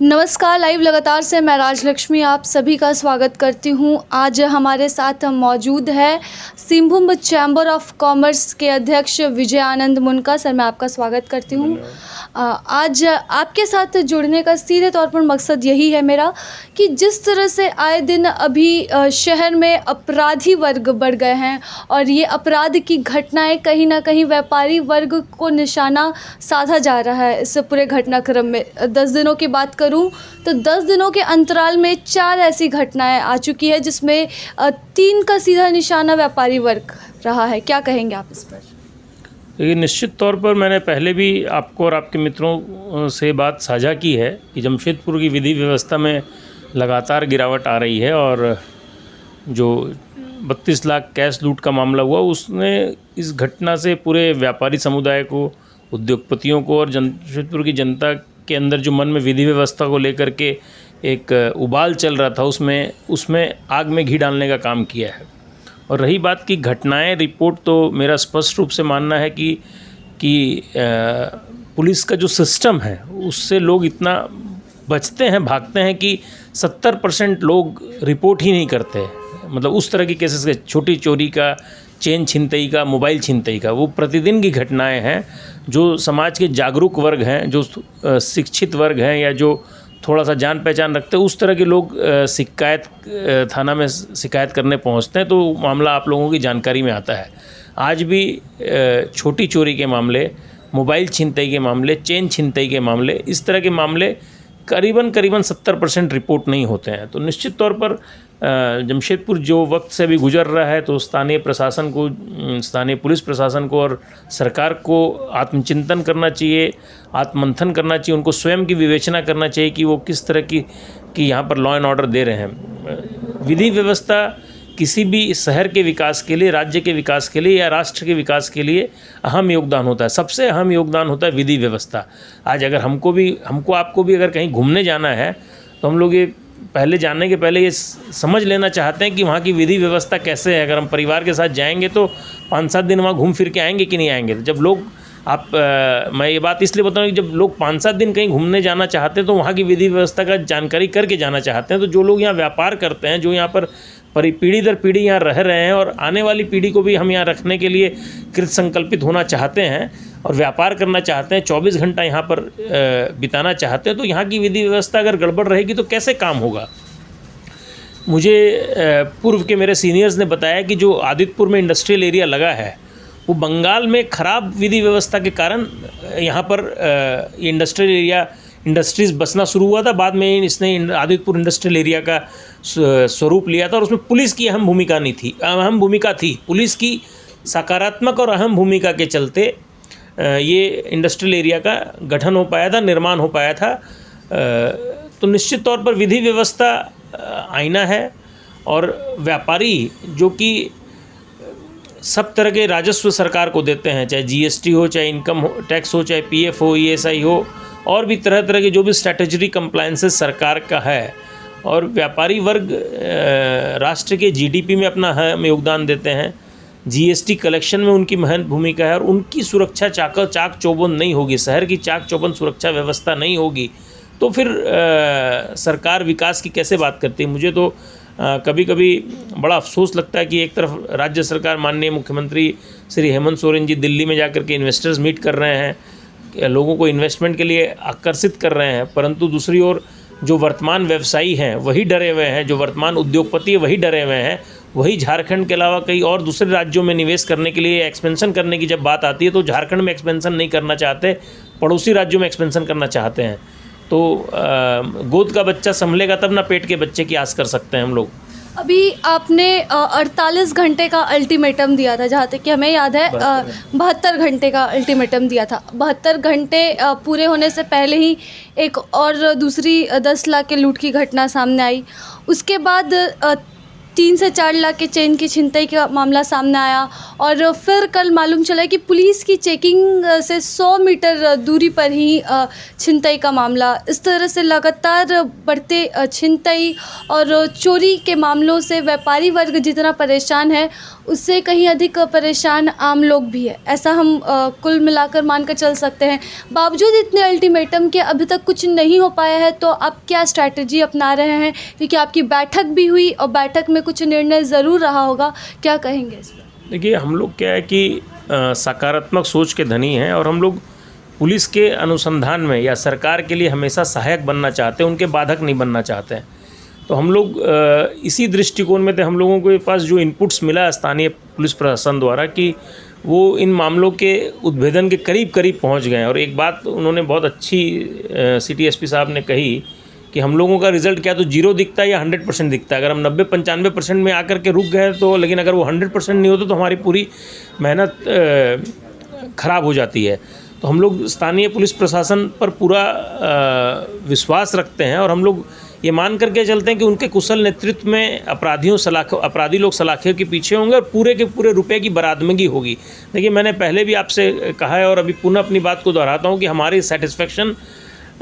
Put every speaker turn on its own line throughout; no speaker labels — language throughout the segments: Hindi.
नमस्कार, लाइव लगातार से मैं राजलक्ष्मी आप सभी का स्वागत करती हूं। आज हमारे साथ मौजूद है सिंहभूम चैम्बर ऑफ कॉमर्स के अध्यक्ष विजय आनंद मुनका। सर, मैं आपका स्वागत करती हूं। आज आपके साथ जुड़ने का सीधे तौर पर मकसद यही है मेरा कि जिस तरह से आए दिन अभी शहर में अपराधी वर्ग बढ़ गए हैं और ये अपराध की घटनाएं कहीं ना कहीं व्यापारी वर्ग को निशाना साधा जा रहा है। इस पूरे घटनाक्रम में 10 दिनों की बात करूं तो 10 दिनों के अंतराल में 4 ऐसी घटनाएं आ चुकी है जिसमें 3 का सीधा निशाना व्यापारी वर्ग रहा है। क्या कहेंगे आप इस पर?
देखिए, निश्चित तौर पर मैंने पहले भी आपको और आपके मित्रों से बात साझा की है कि जमशेदपुर की विधि व्यवस्था में लगातार गिरावट आ रही है और जो 32 लाख कैश लूट का मामला हुआ उसने इस घटना से पूरे व्यापारी समुदाय को, उद्योगपतियों को और जमशेदपुर की जनता के अंदर जो मन में विधि व्यवस्था को लेकर के एक उबाल चल रहा था उसमें आग में घी डालने का काम किया है। और रही बात की घटनाएं, रिपोर्ट तो मेरा स्पष्ट रूप से मानना है कि पुलिस का जो सिस्टम है उससे लोग इतना बचते हैं, भागते हैं कि 70% लोग रिपोर्ट ही नहीं करते। मतलब उस तरह की केसेस के, छोटी चोरी का, चेन छिनतई का, मोबाइल छिनतई का, वो प्रतिदिन की घटनाएं हैं। जो समाज के जागरूक वर्ग हैं, जो शिक्षित वर्ग हैं या जो थोड़ा सा जान पहचान रखते हैं, उस तरह के लोग थाना में शिकायत करने पहुंचते हैं तो मामला आप लोगों की जानकारी में आता है। आज भी छोटी चोरी के मामले, मोबाइल छिनतई के मामले, चेन छिनतई के मामले, इस तरह के मामले करीबन 70% रिपोर्ट नहीं होते हैं। तो निश्चित तौर पर जमशेदपुर जो वक्त से भी गुजर रहा है तो स्थानीय प्रशासन को, स्थानीय पुलिस प्रशासन को और सरकार को आत्मचिंतन करना चाहिए, आत्ममंथन करना चाहिए, उनको स्वयं की विवेचना करना चाहिए कि वो किस तरह की यहाँ पर लॉ एंड ऑर्डर दे रहे हैं। विधि व्यवस्था किसी भी शहर के विकास के लिए, राज्य के विकास के लिए या राष्ट्र के विकास के लिए अहम योगदान होता है। सबसे अहम योगदान होता है विधि व्यवस्था। आज अगर हमको आपको भी अगर कहीं घूमने जाना है तो हम लोग ये पहले जाने के पहले ये समझ लेना चाहते हैं कि वहाँ की विधि व्यवस्था कैसे है। अगर हम परिवार के साथ जाएंगे तो 5-7 दिन वहाँ घूम फिर के आएंगे कि नहीं आएंगे। जब लोग मैं ये बात इसलिए बता रहा हूँ कि जब लोग 5-7 दिन कहीं घूमने जाना चाहते हैं तो वहाँ की विधि व्यवस्था का जानकारी करके जाना चाहते हैं। तो जो लोग यहाँ व्यापार करते हैं, जो यहाँ पर पीढ़ी दर पीढ़ी यहाँ रह रहे हैं और आने वाली पीढ़ी को भी हम यहाँ रखने के लिए कृत संकल्पित होना चाहते हैं और व्यापार करना चाहते हैं, 24 घंटा यहाँ पर बिताना चाहते हैं, तो यहाँ की विधि व्यवस्था अगर गड़बड़ रहेगी तो कैसे काम होगा। मुझे पूर्व के मेरे सीनियर्स ने बताया कि जो आदित्यपुर में इंडस्ट्रियल एरिया लगा है वो बंगाल में ख़राब विधि व्यवस्था के कारण यहाँ पर इंडस्ट्रियल एरिया, इंडस्ट्रीज़ बसना शुरू हुआ था। बाद में इसने आदित्यपुर इंडस्ट्रियल एरिया का स्वरूप लिया था और उसमें पुलिस की अहम भूमिका थी। पुलिस की सकारात्मक और अहम भूमिका के चलते ये इंडस्ट्रियल एरिया का गठन हो पाया था, निर्माण हो पाया था। तो निश्चित तौर पर विधि व्यवस्था आईना है और व्यापारी जो कि सब तरह के राजस्व सरकार को देते हैं, चाहे जीएसटी हो, चाहे इनकम टैक्स हो, चाहे पीएफ हो, ईएसआई हो, और भी तरह तरह के जो भी स्ट्रैटेजी कंप्लायंसेस सरकार का है। और व्यापारी वर्ग राष्ट्र के जीडीपी में अपना अहम योगदान देते हैं। जीएसटी कलेक्शन में उनकी महत्वपूर्ण भूमिका है और उनकी सुरक्षा चाक चौबंद नहीं होगी, शहर की चाक चौबंद सुरक्षा व्यवस्था नहीं होगी तो फिर सरकार विकास की कैसे बात करती है। मुझे तो कभी कभी बड़ा अफसोस लगता है कि एक तरफ राज्य सरकार, माननीय मुख्यमंत्री श्री हेमंत सोरेन जी दिल्ली में जाकर के इन्वेस्टर्स मीट कर रहे हैं, लोगों को इन्वेस्टमेंट के लिए आकर्षित कर रहे हैं, परंतु दूसरी ओर जो वर्तमान व्यवसायी हैं वही डरे हुए हैं, जो वर्तमान उद्योगपति वही डरे हुए हैं। वही झारखंड के अलावा कई और दूसरे राज्यों में निवेश करने के लिए, एक्सपेंशन करने की जब बात आती है तो झारखंड में एक्सपेंशन नहीं करना चाहते, पड़ोसी राज्यों में एक्सपेंशन करना चाहते हैं। तो गोद का बच्चा संभलेगा तब ना पेट के बच्चे की आस कर सकते हैं हम लोग।
अभी आपने 48 घंटे का अल्टीमेटम दिया था, जहाँ तक कि हमें याद है 72 घंटे का अल्टीमेटम दिया था। 72 घंटे पूरे होने से पहले ही एक और दूसरी 10 लाख के लूट की घटना सामने आई। उसके बाद 3 से 4 लाख के चेन की छिनतई का मामला सामने आया और फिर कल मालूम चला कि पुलिस की चेकिंग से 100 मीटर दूरी पर ही छिनतई का मामला। इस तरह से लगातार बढ़ते छिनतई और चोरी के मामलों से व्यापारी वर्ग जितना परेशान है, उससे कहीं अधिक परेशान आम लोग भी है, ऐसा हम कुल मिलाकर मानकर चल सकते हैं। बावजूद इतने अल्टीमेटम के अभी तक कुछ नहीं हो पाया है, तो आप क्या स्ट्रैटेजी अपना रहे हैं? क्योंकि आपकी बैठक भी हुई और बैठक में कुछ निर्णय ज़रूर रहा होगा, क्या कहेंगे इस पर?
देखिए, हम लोग क्या है कि सकारात्मक सोच के धनी हैं और हम लोग पुलिस के अनुसंधान में या सरकार के लिए हमेशा सहायक बनना चाहते हैं, उनके बाधक नहीं बनना चाहते हैं। तो हम लोग इसी दृष्टिकोण में थे। हम लोगों के पास जो इनपुट्स मिला स्थानीय पुलिस प्रशासन द्वारा कि वो इन मामलों के उद्भेदन के करीब करीब पहुंच गए हैं। और एक बात उन्होंने बहुत अच्छी सिटी एसपी साहब ने कही कि हम लोगों का रिज़ल्ट क्या तो 0 दिखता है या 100% दिखता है। अगर हम 90-95% में आकर के रुक गए तो, लेकिन अगर वो 100% नहीं होता तो हमारी पूरी मेहनत ख़राब हो जाती है। तो हम लोग स्थानीय पुलिस प्रशासन पर पूरा विश्वास रखते हैं और हम लोग ये मान करके चलते हैं कि उनके कुशल नेतृत्व में अपराधी लोग सलाखियों के पीछे होंगे और पूरे के पूरे रुपए की बरामदगी होगी। देखिए, मैंने पहले भी आपसे कहा है और अभी पुनः अपनी बात को दोहराता हूँ कि हमारी सेटिस्फेक्शन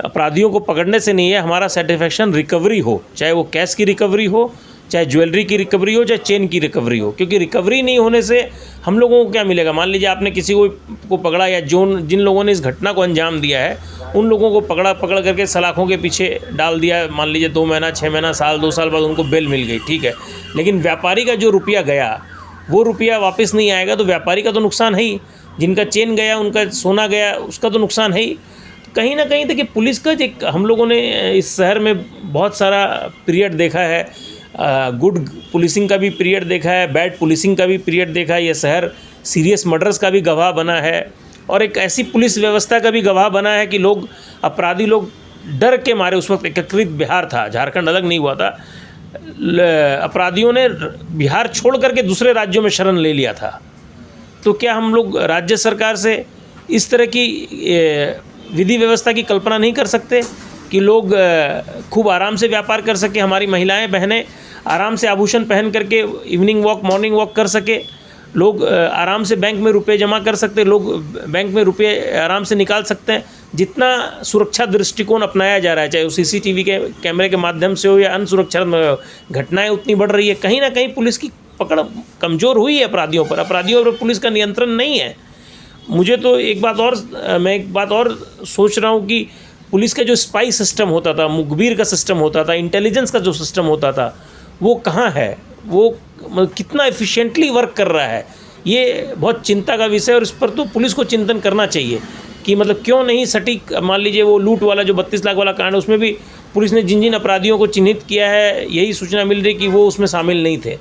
अपराधियों को पकड़ने से नहीं है, हमारा सेटिस्फेक्शन रिकवरी हो, चाहे वो कैश की रिकवरी हो, चाहे ज्वेलरी की रिकवरी हो, चाहे चेन की रिकवरी हो। क्योंकि रिकवरी नहीं होने से हम लोगों को क्या मिलेगा? मान लीजिए आपने किसी को पकड़ा या जिन लोगों ने इस घटना को अंजाम दिया है उन लोगों को पकड़ करके सलाखों के पीछे डाल दिया, मान लीजिए 2 महीना, 6 महीना, साल, 2 साल बाद उनको बेल मिल गई, ठीक है। लेकिन व्यापारी का जो रुपया गया वो रुपया वापस नहीं आएगा, तो व्यापारी का तो नुकसान है ही। जिनका चेन गया, उनका सोना गया, उसका तो नुकसान है ही। कहीं ना कहीं देखिए, पुलिस का एक हम लोगों ने इस शहर में बहुत सारा पीरियड देखा है, गुड पुलिसिंग का भी पीरियड देखा है, बैड पुलिसिंग का भी पीरियड देखा है। ये शहर सीरियस मर्डर्स का भी गवाह बना है और एक ऐसी पुलिस व्यवस्था का भी गवाह बना है कि अपराधी लोग डर के मारे, उस वक्त एकीकृत बिहार था, झारखंड अलग नहीं हुआ था, अपराधियों ने बिहार छोड़ करके दूसरे राज्यों में शरण ले लिया था। तो क्या हम लोग राज्य सरकार से इस तरह की विधि व्यवस्था की कल्पना नहीं कर सकते कि लोग खूब आराम से व्यापार कर सके, हमारी महिलाएं बहनें आराम से आभूषण पहन करके इवनिंग वॉक, मॉर्निंग वॉक कर सके, लोग आराम से बैंक में रुपए जमा कर सकते, लोग बैंक में रुपए आराम से निकाल सकते हैं। जितना सुरक्षा दृष्टिकोण अपनाया जा रहा है, चाहे वो सीसीटीवी के कैमरे के माध्यम से हो या अन्य सुरक्षा घटनाएं उतनी बढ़ रही है। कहीं ना कहीं पुलिस की पकड़ कमज़ोर हुई है अपराधियों पर पुलिस का नियंत्रण नहीं है। मुझे तो मैं एक बात और सोच रहा हूँ कि पुलिस का जो स्पाई सिस्टम होता था, मुखबिर का सिस्टम होता था, इंटेलिजेंस का जो सिस्टम होता था, वो कहाँ है? वो कितना एफिशिएंटली वर्क कर रहा है? ये बहुत चिंता का विषय है और इस पर तो पुलिस को चिंतन करना चाहिए कि मतलब क्यों नहीं सटीक, मान लीजिए वो लूट वाला जो 32 लाख वाला कांड, उसमें भी पुलिस ने जिन अपराधियों को चिन्हित किया है, यही सूचना मिल रही कि वो उसमें शामिल नहीं थे।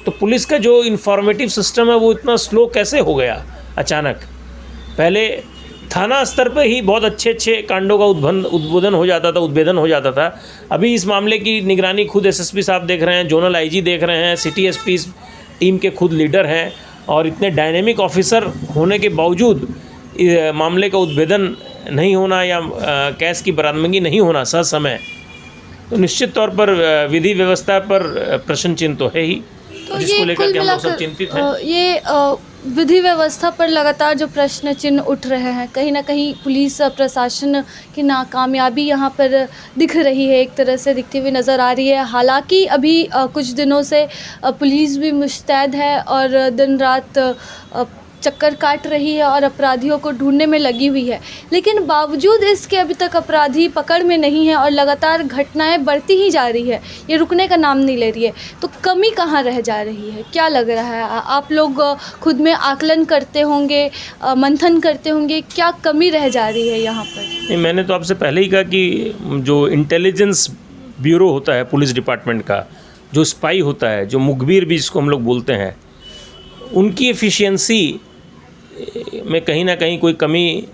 तो पुलिस का जो इन्फॉर्मेटिव सिस्टम है वो इतना स्लो कैसे हो गया अचानक? पहले थाना स्तर पर ही बहुत अच्छे कांडों का उद्भेदन हो जाता था। अभी इस मामले की निगरानी खुद एसएसपी साहब देख रहे हैं, जोनल आईजी देख रहे हैं, सिटी एसपी टीम के खुद लीडर हैं और इतने डायनेमिक ऑफिसर होने के बावजूद मामले का उद्भेदन नहीं होना या कैश की बरामदगी नहीं होना समय, तो निश्चित तौर पर विधि व्यवस्था पर प्रश्न चिन्ह तो है ही,
तो
जिसको लेकर के हम लोग सब चिंतित हैं।
ये विधि व्यवस्था पर लगातार जो प्रश्न चिन्ह उठ रहे हैं, कहीं ना कहीं पुलिस प्रशासन की नाकामयाबी यहाँ पर दिख रही है, एक तरह से दिखती हुई नज़र आ रही है। हालांकि अभी कुछ दिनों से पुलिस भी मुस्तैद है और दिन रात चक्कर काट रही है और अपराधियों को ढूंढने में लगी हुई है, लेकिन बावजूद इसके अभी तक अपराधी पकड़ में नहीं है और लगातार घटनाएं बढ़ती ही जा रही है, ये रुकने का नाम नहीं ले रही है। तो कमी कहाँ रह जा रही है, क्या लग रहा है? आप लोग खुद में आकलन करते होंगे, मंथन करते होंगे, क्या कमी रह जा रही है यहाँ पर?
नहीं, मैंने तो आपसे पहले ही कहा कि जो इंटेलिजेंस ब्यूरो होता है पुलिस डिपार्टमेंट का, जो स्पाई होता है, जो मुखबिर भी जिसको हम लोग बोलते हैं, उनकी एफिशिएंसी में कहीं ना कहीं कोई कमी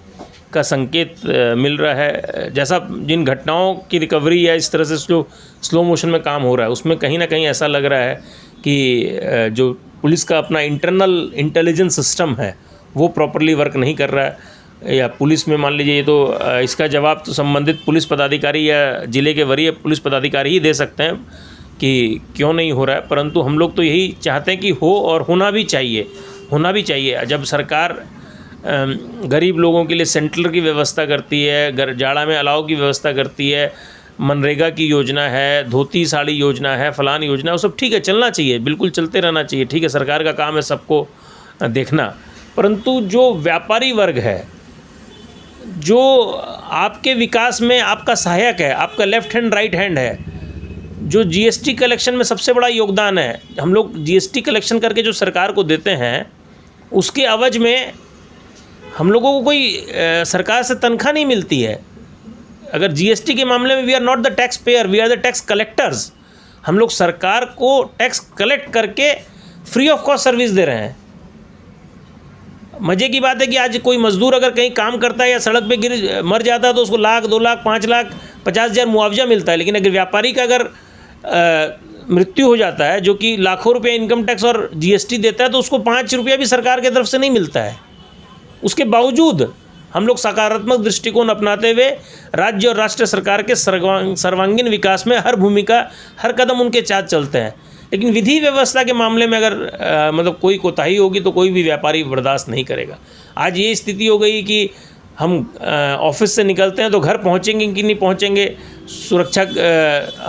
का संकेत मिल रहा है। जैसा जिन घटनाओं की रिकवरी या इस तरह से जो स्लो मोशन में काम हो रहा है, उसमें कहीं ना कहीं ऐसा लग रहा है कि जो पुलिस का अपना इंटरनल इंटेलिजेंस सिस्टम है वो प्रॉपरली वर्क नहीं कर रहा है। या पुलिस में मान लीजिए, तो इसका जवाब तो संबंधित पुलिस पदाधिकारी या ज़िले के वरीय पुलिस पदाधिकारी ही दे सकते हैं कि क्यों नहीं हो रहा है, परंतु हम लोग तो यही चाहते हैं कि हो और होना भी चाहिए। जब सरकार गरीब लोगों के लिए सेंट्रल की व्यवस्था करती है, जाड़ा में अलाव की व्यवस्था करती है, मनरेगा की योजना है, धोती साड़ी योजना है, फलान योजना, वो सब ठीक है, चलना चाहिए, बिल्कुल चलते रहना चाहिए, ठीक है, सरकार का काम है सबको देखना। परंतु जो व्यापारी वर्ग है, जो आपके विकास में आपका सहायक है, आपका लेफ्ट हैंड राइट हैंड है, जो जीएसटी कलेक्शन में सबसे बड़ा योगदान है, हम लोग जीएसटी कलेक्शन करके जो सरकार को देते हैं, उसके एवज में हम लोगों को कोई सरकार से तनख्वाह नहीं मिलती है। अगर जीएसटी के मामले में we are not the taxpayer, we are the tax collectors. हम लोग सरकार को टैक्स कलेक्ट करके फ्री ऑफ कॉस्ट सर्विस दे रहे हैं। मज़े की बात है कि आज कोई मजदूर अगर कहीं काम करता है या सड़क पे गिर मर जाता है तो उसको 1 लाख, 2 लाख, 5 लाख, 50,000 मुआवजा मिलता है। लेकिन अगर व्यापारी का अगर मृत्यु हो जाता है, जो कि लाखों रुपये इनकम टैक्स और जीएसटी देता है, तो उसको 5 रुपया भी सरकार की तरफ से नहीं मिलता है। उसके बावजूद हम लोग सकारात्मक दृष्टिकोण अपनाते हुए राज्य और राष्ट्र सरकार के सर्वांगीण विकास में हर भूमिका, हर कदम उनके साथ चलते हैं। लेकिन विधि व्यवस्था के मामले में अगर मतलब कोई कोताही होगी तो कोई भी व्यापारी बर्दाश्त नहीं करेगा। आज ये स्थिति हो गई कि हम ऑफिस से निकलते हैं तो घर पहुंचेंगे कि नहीं पहुंचेंगे, सुरक्षा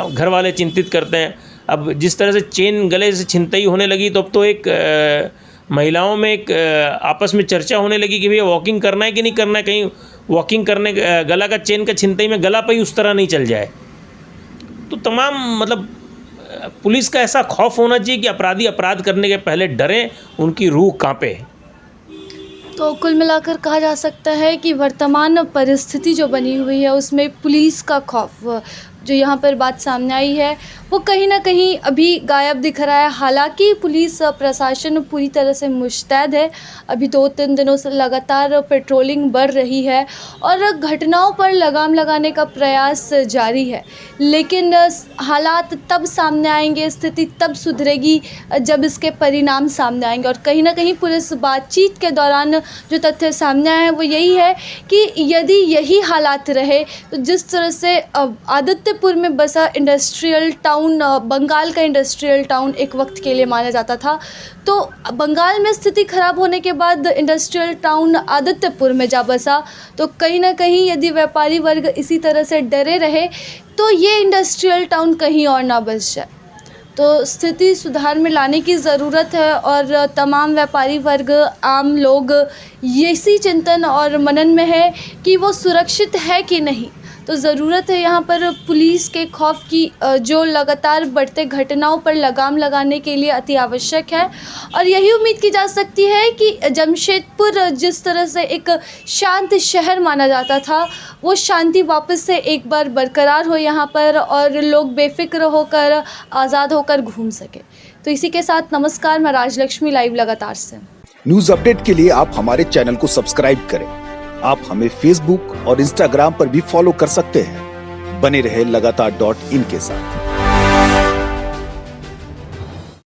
घर वाले चिंतित करते हैं। अब जिस तरह से चेन गले से छिनतई होने लगी, तो अब तो एक महिलाओं में एक आपस में चर्चा होने लगी कि भैया वॉकिंग करना है कि नहीं करना है, कहीं वॉकिंग करने गला का चेन का छिनतई में गला पे ही उस तरह नहीं चल जाए। तो तमाम मतलब पुलिस का ऐसा खौफ होना चाहिए कि अपराधी अपराध करने के पहले डरें, उनकी रूह कांपे।
तो कुल मिलाकर कहा जा सकता है कि वर्तमान परिस्थिति जो बनी हुई है उसमें पुलिस का खौफ, जो यहाँ पर बात सामने आई है, वो कहीं ना कहीं अभी गायब दिख रहा है। हालांकि पुलिस प्रशासन पूरी तरह से मुस्तैद है। अभी 2-3 दिनों से लगातार पेट्रोलिंग बढ़ रही है और घटनाओं पर लगाम लगाने का प्रयास जारी है। लेकिन हालात तब सामने आएंगे, स्थिति तब सुधरेगी जब इसके परिणाम सामने आएंगे। और कहीं ना कहीं पुलिस बातचीत के दौरान जो तथ्य सामने आए हैं वो यही है कि यदि यही हालात रहे तो जिस तरह से आदित्यपुर में बसा इंडस्ट्रियल टाउन, बंगाल का इंडस्ट्रियल टाउन एक वक्त के लिए माना जाता था, तो बंगाल में स्थिति खराब होने के बाद इंडस्ट्रियल टाउन आदित्यपुर में जा बसा। तो कहीं ना कहीं यदि व्यापारी वर्ग इसी तरह से डरे रहे तो ये इंडस्ट्रियल टाउन कहीं और ना बस जाए। तो स्थिति सुधार में लाने की ज़रूरत है और तमाम व्यापारी वर्ग, आम लोग इसी चिंतन और मनन में है कि वो सुरक्षित है कि नहीं। तो ज़रूरत है यहाँ पर पुलिस के खौफ की, जो लगातार बढ़ते घटनाओं पर लगाम लगाने के लिए अति आवश्यक है। और यही उम्मीद की जा सकती है कि जमशेदपुर जिस तरह से एक शांत शहर माना जाता था, वो शांति वापस से एक बार बरकरार हो यहाँ पर और लोग बेफिक्र होकर, आज़ाद होकर घूम सके। तो इसी के साथ नमस्कार, मैं राजलक्ष्मी लाइव लगातार से।
न्यूज अपडेट के लिए आप हमारे चैनल को सब्सक्राइब करें। आप हमें फेसबुक और इंस्टाग्राम पर भी फॉलो कर सकते हैं। बने रहे लगातार.in के साथ।